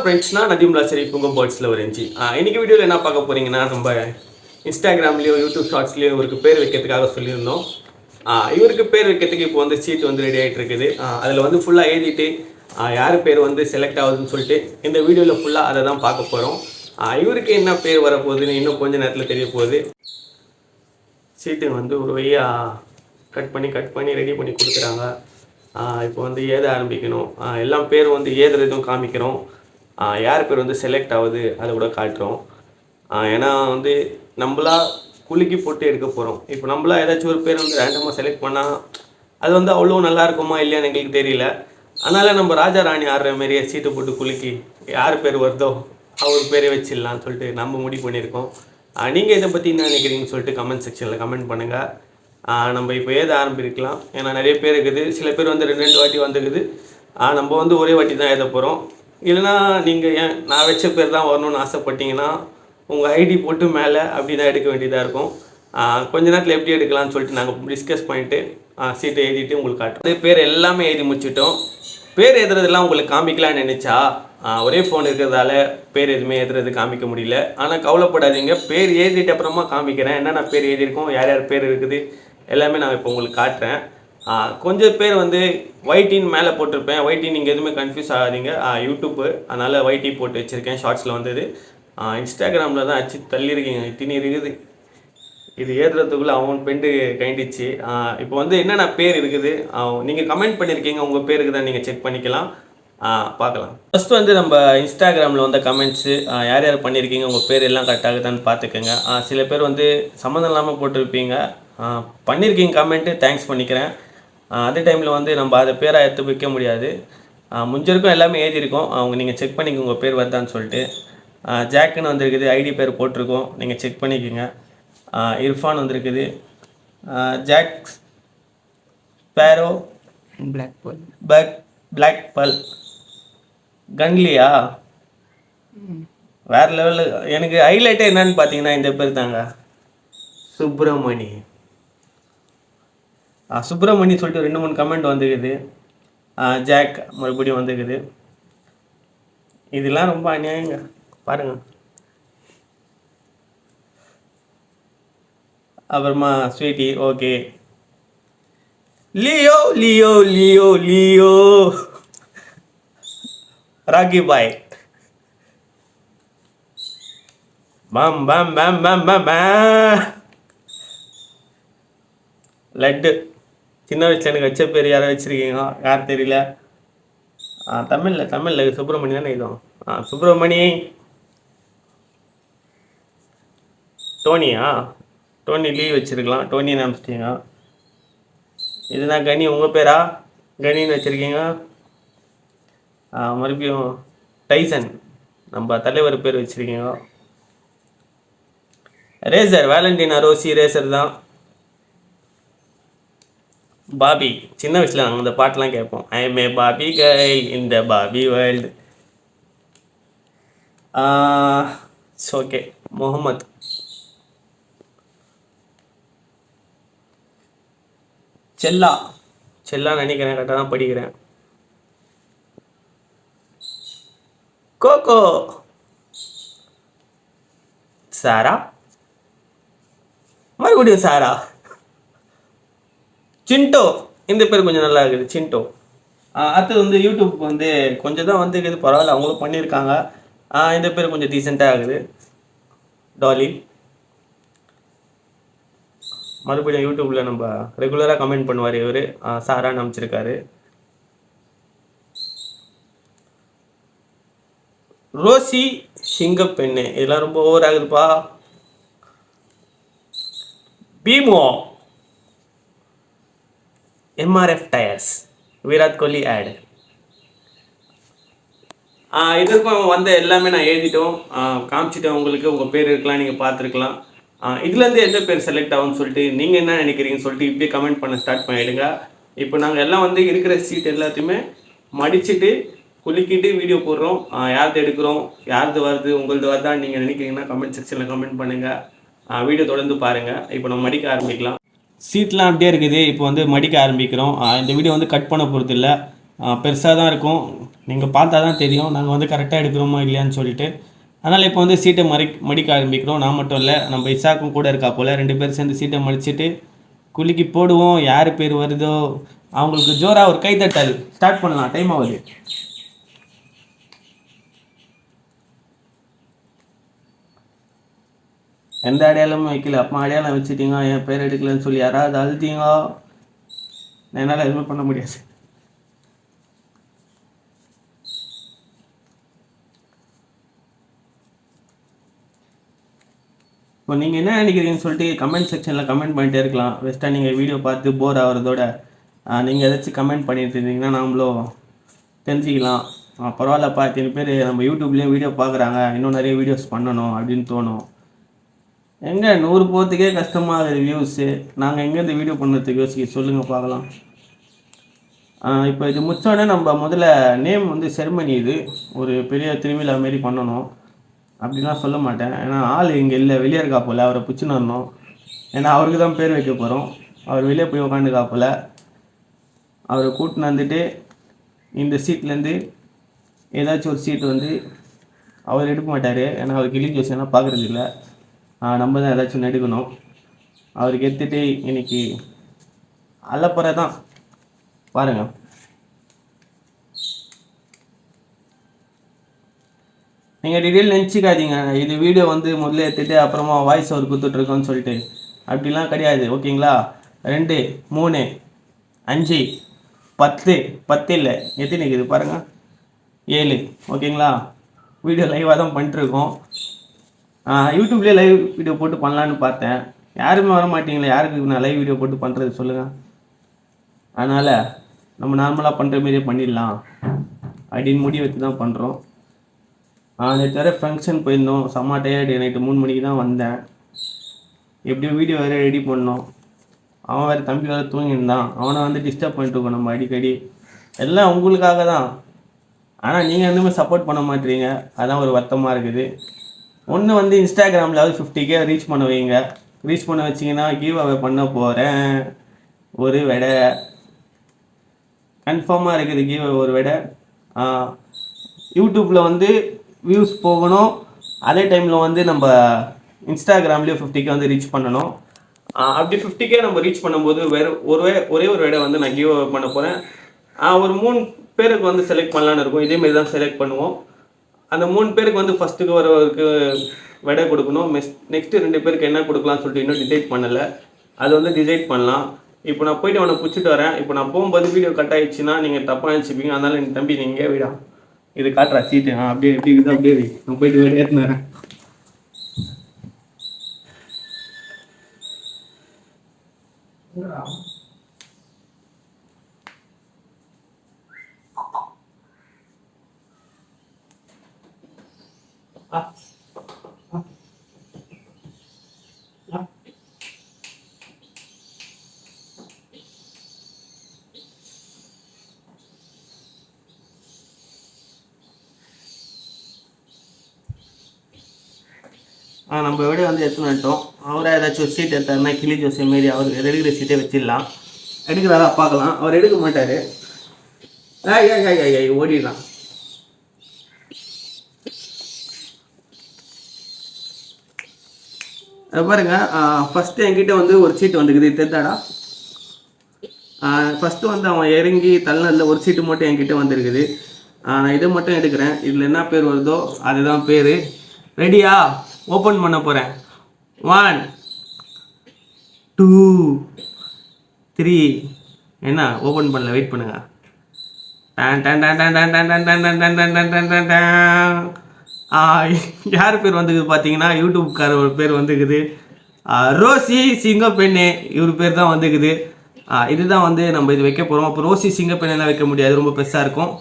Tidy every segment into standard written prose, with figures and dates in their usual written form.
ஃப்ரெண்ட்ஸ்னா நதிமுல்லா ஷெரீஃப் உங்கள் பேர்ட்ஸில் ஒரு இன்ச்சி. இன்றைக்கி வீடியோவில் என்ன பார்க்க போகிறீங்கன்னா, நம்ம இன்ஸ்டாகிராம்லேயோ யூடியூப் ஷார்ட்ஸ்லேயோ இவருக்கு பேர் வைக்கிறதுக்காக சொல்லியிருந்தோம். இவருக்கு பேர் வைக்கிறதுக்கு இப்போ வந்து சீட் வந்து ரெடி ஆகிட்டு இருக்குது. அதில் வந்து ஃபுல்லாக எழுதிட்டு யார் பேர் வந்து செலக்ட் ஆகுதுன்னு சொல்லிட்டு இந்த வீடியோவில் ஃபுல்லாக அதை தான் பார்க்க போகிறோம். இவருக்கு என்ன பேர் வரப்போகுதுன்னு இன்னும் கொஞ்சம் நேரத்தில் தெரிய போகுது. சீட்டு வந்து ஒரு வழியாக கட் பண்ணி ரெடி பண்ணி கொடுக்குறாங்க. இப்போ வந்து ஏத ஆரம்பிக்கணும். எல்லாம் பேர் வந்து ஏதுறதும் காமிக்கிறோம். யார் பேர் வந்து செலக்ட் ஆகுது அதை கூட காட்டுறோம். ஏன்னா வந்து நம்மளா குலுக்கி போட்டு எடுக்க போகிறோம். இப்போ நம்மளா ஏதாச்சும் ஒரு பேர் வந்து ரேண்டமாக செலக்ட் பண்ணால் அது வந்து அவ்வளோ நல்லா இருக்குமா இல்லையான்னு எங்களுக்கு தெரியல. அதனால் நம்ம ராஜா ராணி ஆடுற மாதிரியே சீட்டு போட்டு குலுக்கி யார் பேர் வருதோ அவர் பேரை வச்சிடலான்னு சொல்லிட்டு நம்ம முடிவு பண்ணியிருக்கோம். நீங்கள் இதை பற்றி என்ன நினைக்கிறீங்கன்னு சொல்லிட்டு கமெண்ட் செக்ஷனில் கமெண்ட் பண்ணுங்கள். நம்ம இப்போ ஏத ஆரம்பிக்கலாம். ஏன்னா நிறைய பேர் இருக்குது. சில பேர் வந்து ரெண்டு வாட்டி வந்துருக்குது. நம்ம வந்து ஒரே வாட்டி தான் எழுத போகிறோம். இல்லைனா நீங்கள் ஏன் நான் வச்ச பேர் தான் வரணும்னு ஆசைப்பட்டீங்கன்னா உங்கள் ஐடி போட்டு மேலே அப்படி தான் எடுக்க வேண்டியதாக இருக்கும். கொஞ்ச நேரத்தில் எப்படி எடுக்கலாம்னு சொல்லிட்டு நாங்கள் டிஸ்கஸ் பண்ணிவிட்டு சீட்டை எழுதிட்டு உங்களுக்கு காட்டுறோம். பேர் எல்லாமே எழுதி முடிச்சிட்டோம். பேர் எழுதுறதெல்லாம் உங்களுக்கு காமிக்கலான்னு நினச்சா ஒரே ஃபோன் இருக்கிறதால பேர் எதுவுமே எழுதுறது காமிக்க முடியல. ஆனால் கவலைப்படாதீங்க, பேர் எழுதிட்டு அப்புறமா காமிக்கிறேன். என்னென்ன பேர் எழுதியிருக்கோம், யார் யார் பேர் இருக்குது எல்லாமே நான் இப்போ உங்களுக்கு காட்டுறேன். கொஞ்சம் பேர் வந்து ஒய்டின்னு மேலே போட்டிருப்பேன். ஒய்டி நீங்கள் எதுவுமே கன்ஃபியூஸ் ஆகாதீங்க. யூடியூப்பு அதனால் ஒய்டி போட்டு வச்சுருக்கேன். ஷார்ட்ஸில் வந்தது. இன்ஸ்டாகிராமில் தான் அச்சு தள்ளியிருக்கீங்க. இத்தினி இருக்குது. இது ஏற்றுறதுக்குள்ளே அவன் பெண்டு கைண்டிச்சு. இப்போ வந்து என்னென்ன பேர் இருக்குது நீங்கள் கமெண்ட் பண்ணியிருக்கீங்க. உங்கள் பேருக்கு தான் நீங்கள் செக் பண்ணிக்கலாம். பார்க்கலாம். ஃபஸ்ட்டு வந்து நம்ம இன்ஸ்டாகிராமில் வந்த கமெண்ட்ஸு யார் யார் பண்ணியிருக்கீங்க, உங்கள் பேர் எல்லாம் கரெக்டாகுதான்னு பார்த்துக்கோங்க. சில பேர் வந்து சம்மந்தம் இல்லாமல் போட்டிருப்பீங்க. பண்ணியிருக்கீங்க கமெண்ட்டு, தேங்க்ஸ் பண்ணிக்கிறேன். அதே டைமில் வந்து நம்ம அதை பேராக எடுத்து வைக்க முடியாது. முடிஞ்சிருக்கும் எல்லாமே எழுதியிருக்கோம். அவங்க நீங்கள் செக் பண்ணிக்கோங்க உங்கள் பேர் வருதான்னு சொல்லிட்டு. ஜாக்குன்னு வந்திருக்குது, ஐடி பேர் போட்டிருக்கோம், நீங்கள் செக் பண்ணிக்கோங்க. இர்ஃபான் வந்திருக்குது. ஜாக் ஸ்பேரோ பிளாக் பல் கன்லியா வேறு லெவலில். எனக்கு ஹைலைட்டே என்னன்னு பார்த்தீங்கன்னா இந்த பேர் தாங்க, சுப்பிரமணி. சுப்பிரமணி சொல்லிட்டு 2-3 கமெண்ட் வந்துருக்குது. ஜாக் மறுபடியும் வந்துருக்குது. இதெல்லாம் ரொம்ப அநியாயங்க பாருங்கள். அப்புறமா ஸ்வீட்டி ஓகே. லியோ லியோ லியோ லியோ ராக்கி பாய் பாம் பாம் பாம் பாம் பாம் லட்டு. சின்ன வயசில் எனக்கு வச்ச பேர் யாரை வச்சுருக்கீங்க, யார் தெரியல. தமிழில் சுப்பிரமணி தானே இதுவும். சுப்பிரமணி. டோனியா, டோனி லீவ் வச்சுருக்கலாம். டோனி நினச்சிட்டீங்க. இதுனா கனி, உங்கள் பேரா கனின்னு வச்சுருக்கீங்க. மறுபடியும் டைசன், நம்ம தலைவர் பேர் வச்சுருக்கீங்க. ரேசர், வேலண்டினா ரோசி ரேசர் தான். பாபி, சின்ன வயசில் நாங்கள் இந்த பாட்டெலாம் கேட்போம். I M A Bobby girl in the Bobby world. Okay. Mohammed, செல்லா நினைக்கிறேன், கரெக்டாக தான் படிக்கிறேன். கோகோ, சாரா, மறுபடியும் சாரா. சின்டோ, இந்த பேர் கொஞ்சம் நல்லா இருக்குது, சின்டோ. அடுத்து வந்து யூடியூப் வந்து கொஞ்சம் தான் வந்து இருக்குது, பரவாயில்ல, அவங்களும் பண்ணியிருக்காங்க. இந்த பேர் கொஞ்சம் டீசெண்டாக ஆகுது, டாலி. மறுபடியும் யூடியூப்பில் நம்ம ரெகுலராக கமெண்ட் பண்ணுவார் இவர். சாரான்னு அமைச்சிருக்காரு. ரோசி சிங்கப்பெண்ணு, இதெல்லாம் ரொம்ப over ஆகுதுப்பா. பீமோ, MRF tyres, Virat Kohli ஆடு. இதற்கும் வந்த எல்லாமே நான் எழுதிட்டோம், காமிச்சிட்டேன் உங்களுக்கு. உங்கள் பேர் இருக்கலாம், நீங்கள் பார்த்துருக்கலாம். இதுலேருந்து எந்த பேர் செலக்ட் ஆகும்னு சொல்லிட்டு நீங்கள் என்ன நினைக்கிறீங்கன்னு சொல்லிட்டு இப்படியே கமெண்ட் பண்ண ஸ்டார்ட் பண்ணிவிடுங்க. இப்போ நாங்கள் எல்லாம் வந்து இருக்கிற சீட் எல்லாத்தையுமே மடிச்சுட்டு குலுக்கிட்டு வீடியோ போடுறோம். யார்து எடுக்கிறோம், யார்து வருது, உங்களது வருதான்னு நீங்கள் நினைக்கிறீங்கன்னா கமெண்ட் செக்ஷனில் கமெண்ட் பண்ணுங்கள். வீடியோ தொடர்ந்து பாருங்கள். இப்போ நம்ம மடிக்க ஆரம்பிக்கலாம். சீட்லாம் அப்படியே இருக்குது. இப்போ வந்து மடிக்க ஆரம்பிக்கிறோம். இந்த வீடியோ வந்து கட் பண்ண போகிறது இல்லை. பெருசாக தான் இருக்கும். நீங்கள் பார்த்தா தான் தெரியும் நாங்கள் வந்து கரெக்டாக எடுக்கிறோமா இல்லையான்னு சொல்லிட்டு. அதனால் இப்போ வந்து சீட்டை மடிக்க ஆரம்பிக்கிறோம். நான் மட்டும் இல்லை, நம்ம இசாக்கும் கூட இருக்கா போல். 2 பேர் சேர்ந்து சீட்டை மடிச்சுட்டு குலுக்கி போடுவோம். யார் பேர் வருதோ அவங்களுக்கு ஜோராக ஒரு கைத்தட்டல். ஸ்டார்ட் பண்ணலாம், டைம் ஆகுது. எந்த அடையாளமும் வைக்கல. அப்போ அடையாளம் வச்சுட்டீங்க, என் பேர் எடுக்கலன்னு சொல்லி யாராவது அழுத்தீங்க, என்னால் எதுவுமே பண்ண முடியாது. இப்போ நீங்கள் என்ன நினைக்கிறீங்கன்னு சொல்லிட்டு கமெண்ட் செக்ஷனில் கமெண்ட் பண்ணிட்டே இருக்கலாம். பெஸ்ட்டாக நீங்கள் வீடியோ பார்த்து போர் ஆகிறதோட நீங்கள் ஏதாச்சும் கமெண்ட் பண்ணிட்டு இருந்தீங்கன்னா நாமளும் தெரிஞ்சுக்கலாம். பரவாயில்லப்பா, இத்தனை பேர் நம்ம யூடியூப்லேயும் வீடியோ பார்க்குறாங்க, இன்னும் நிறைய வீடியோஸ் பண்ணணும் அப்படின்னு தோணும். எங்கே 100 போகிறதுக்கே கஷ்டமாக வியூஸு, நாங்கள் எங்கேருந்து வீடியோ பண்ணுறதுக்கு யோசிக்க சொல்லுங்கள் பார்க்கலாம். இப்போ இது முடித்தோடனே நம்ம முதல்ல நேம் வந்து செரிமனி, இது ஒரு பெரிய திருவிழா மாரி பண்ணணும். அப்படிலாம் சொல்ல மாட்டேன், ஏன்னா ஆள் இங்கே இல்லை, வெளியே இருக்கா போல். அவரை பிடிச்சின்னு வரணும், ஏன்னா அவருக்கு தான் பேர் வைக்க போகிறோம். அவர் வெளியே போய் உக்காந்துக்கா போல். அவரை கூட்டின்னு வந்துட்டு இந்த சீட்லேருந்து ஏதாச்சும் ஒரு சீட்டு வந்து அவர் எடுக்க மாட்டார், ஏன்னா அவருக்கு கிளி ஜோசியெல்லாம் பார்க்குறது இல்லை. நம்ம தான் ஏதாச்சும் எடுக்கணும். அவருக்கு எடுத்துகிட்டு இன்னைக்கு அலப்பறை தான் பாருங்கள். நீங்கள் டீட்டெயில் நினச்சிக்காதீங்க, இது வீடியோ வந்து முதல்ல எடுத்துகிட்டு அப்புறமா வாய்ஸ் ஓவர் கொடுத்துட்ருக்கோன்னு சொல்லிட்டு. அப்படிலாம் கிடையாது, ஓகேங்களா? 2 3 5 10 10 இல்லை, எத்தனை இருக்குது பாருங்கள், 7, ஓகேங்களா? வீடியோ லைவாக தான் பண்ணிட்டுருக்கோம். யூடியூப்லேயே லைவ் வீடியோ போட்டு பண்ணலான்னு பார்த்தேன், யாருமே வர மாட்டீங்களே, யாருக்கு நான் லைவ் வீடியோ போட்டு பண்ணுறது சொல்லுங்கள். அதனால் நம்ம நார்மலாக பண்ணுற மாரியே பண்ணிடலாம் அப்படின்னு முடிவு வச்சு தான் பண்ணுறோம். நேற்று வேறு ஃபங்க்ஷன் போயிருந்தோம், செம்ம டயர்டு. நைட்டு 3 மணிக்கு தான் வந்தேன். எப்படியும் வீடியோ வேறு ரெடி பண்ணோம். அவன் வேறு தம்பி வேறு தூங்கியிருந்தான், அவனை வந்து டிஸ்டர்ப் பண்ணிட்டு இருக்கோம் நம்ம அடிக்கடி. எல்லாம் உங்களுக்காக தான், ஆனால் நீங்கள் எதுவுமே சப்போர்ட் பண்ண மாட்டீங்க, அதான் ஒரு வருத்தமாக இருக்குது. ஒன்று வந்து இன்ஸ்டாகிராமில் 50K ரீச் பண்ண வைங்க. ரீச் பண்ண வச்சிங்கன்னா கிவ் அவே பண்ண போகிறேன். ஒரு விடை கன்ஃபார்மாக இருக்குது, கிவ் அவே ஒரு விடை. யூடியூப்பில் வந்து வியூஸ் போகணும், அதே டைமில் வந்து நம்ம இன்ஸ்டாகிராம்லேயும் 50K வந்து ரீச் பண்ணணும். அப்படி 50K நம்ம ரீச் பண்ணும்போது ஒரே ஒரு விடை வந்து நான் கிவ் அவே பண்ண போகிறேன். ஒரு 3 பேருக்கு வந்து செலக்ட் பண்ணலான்னு இருக்கும். இதேமாரி தான் செலக்ட் பண்ணுவோம். அந்த 3 பேருக்கு வந்து ஃபஸ்ட்டுக்கு வரவருக்கு விடை கொடுக்கணும். நெக்ஸ்ட்டு 2 பேருக்கு என்ன கொடுக்கலாம்னு சொல்லிட்டு இன்னும் டிசைட் பண்ணலை, அது வந்து டிசைட் பண்ணலாம். இப்போ நான் போய்ட்டு அவனை பிடிச்சிட்டு வரேன். இப்போ நான் போகும்போது வீடியோ கட் ஆகிடுச்சுன்னா நீங்கள் தப்பாக நினச்சிப்பீங்க, அதனால் என் தம்பி நீங்கள் விடா இது காட்டுறா சீட்டு, அப்படியே எப்படி இருக்குது அப்படியே நான் போயிட்டு வீடு ஏற்றுன்னு வரேன். நம்ம விட வந்து எடுத்துன்னு வந்துட்டோம். அவராக ஏதாச்சும் ஒரு சீட் எடுத்தாருன்னா கிளி ஜோசிய மாரி அவர் எடுக்கிற சீட்டை வச்சிடலாம். எடுக்கிறாரா பார்க்கலாம். அவர் எடுக்க மாட்டார், ஓடிடலாம். அதை பாருங்க, ஃபஸ்ட்டு என்கிட்ட வந்து ஒரு சீட்டு வந்துக்குது, தெரிந்தாடா. ஃபஸ்ட்டு வந்து அவன் இறங்கி தள்ளினதில் ஒரு சீட்டு மட்டும் என்கிட்ட வந்துருக்குது. நான் இதை மட்டும் எடுக்கிறேன். இதில் என்ன பேர் வருதோ அதுதான் பேர். ரெடியா? ஓப்பன் பண்ண போகிறேன். 1 2 3. என்ன ஓப்பன் பண்ணல, வெயிட் பண்ணுங்க. யார் பேர் வந்துக்குது பார்த்தீங்கன்னா, யூடியூப்கார ஒரு பேர் வந்துக்குது, ரோசி சிங்கப்பெண்ணே, இவர் பேர் தான் வந்துக்குது. இதுதான் வந்து நம்ம இது வைக்க போகிறோம். அப்போ ரோசி சிங்கப்பெண்ணெல்லாம் வைக்க முடியாது, ரொம்ப பெருசாக இருக்கும்.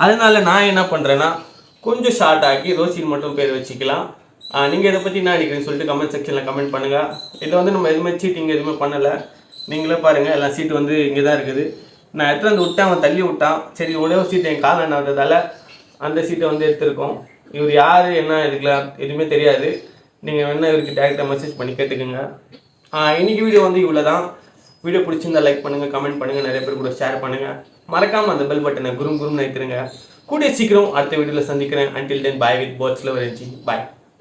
அதனால நான் என்ன பண்ணுறேன்னா கொஞ்சம் ஷார்ட் ஆக்கி ரோசின்னு மட்டும் பேர் வச்சுக்கலாம். நீங்கள் இதை பற்றி என்ன நினைக்கிறீங்கன்னு சொல்லிட்டு கமெண்ட் செக்ஷனில் கமெண்ட் பண்ணுங்கள். இதை வந்து நம்ம எதுவுமே சீட்டிங் எதுவுமே பண்ணலை, நீங்களே பாருங்கள். எல்லா சீட்டு வந்து இங்கே தான் இருக்குது. நான் எடுத்து வந்து விட்டேன், அவன் தள்ளி விட்டான். சரி, ஒரே ஒரு சீட்டு என் கால் என்ன வந்ததால் அந்த சீட்டை வந்து எடுத்துருக்கோம். இவர் யார் என்ன இதுக்கெலாம் எதுவுமே தெரியாது, நீங்கள் வேணால் இவருக்கு டேரெக்டாக மெசேஜ் பண்ணி கேட்டுக்கோங்க. இன்றைக்கி வீடியோ வந்து இவ்வளோ தான். வீடியோ பிடிச்சிருந்தா லைக் பண்ணுங்கள், கமெண்ட் பண்ணுங்கள், நிறைய பேர் கூட ஷேர் பண்ணுங்கள். மறக்காமல் அந்த பெல் பட்டனை குரும் நைத்துருங்க. கூடிய சீக்கிரம் அடுத்த வீடியோவில் சந்திக்கிறேன். Until then bye with birds lover energy. Bye.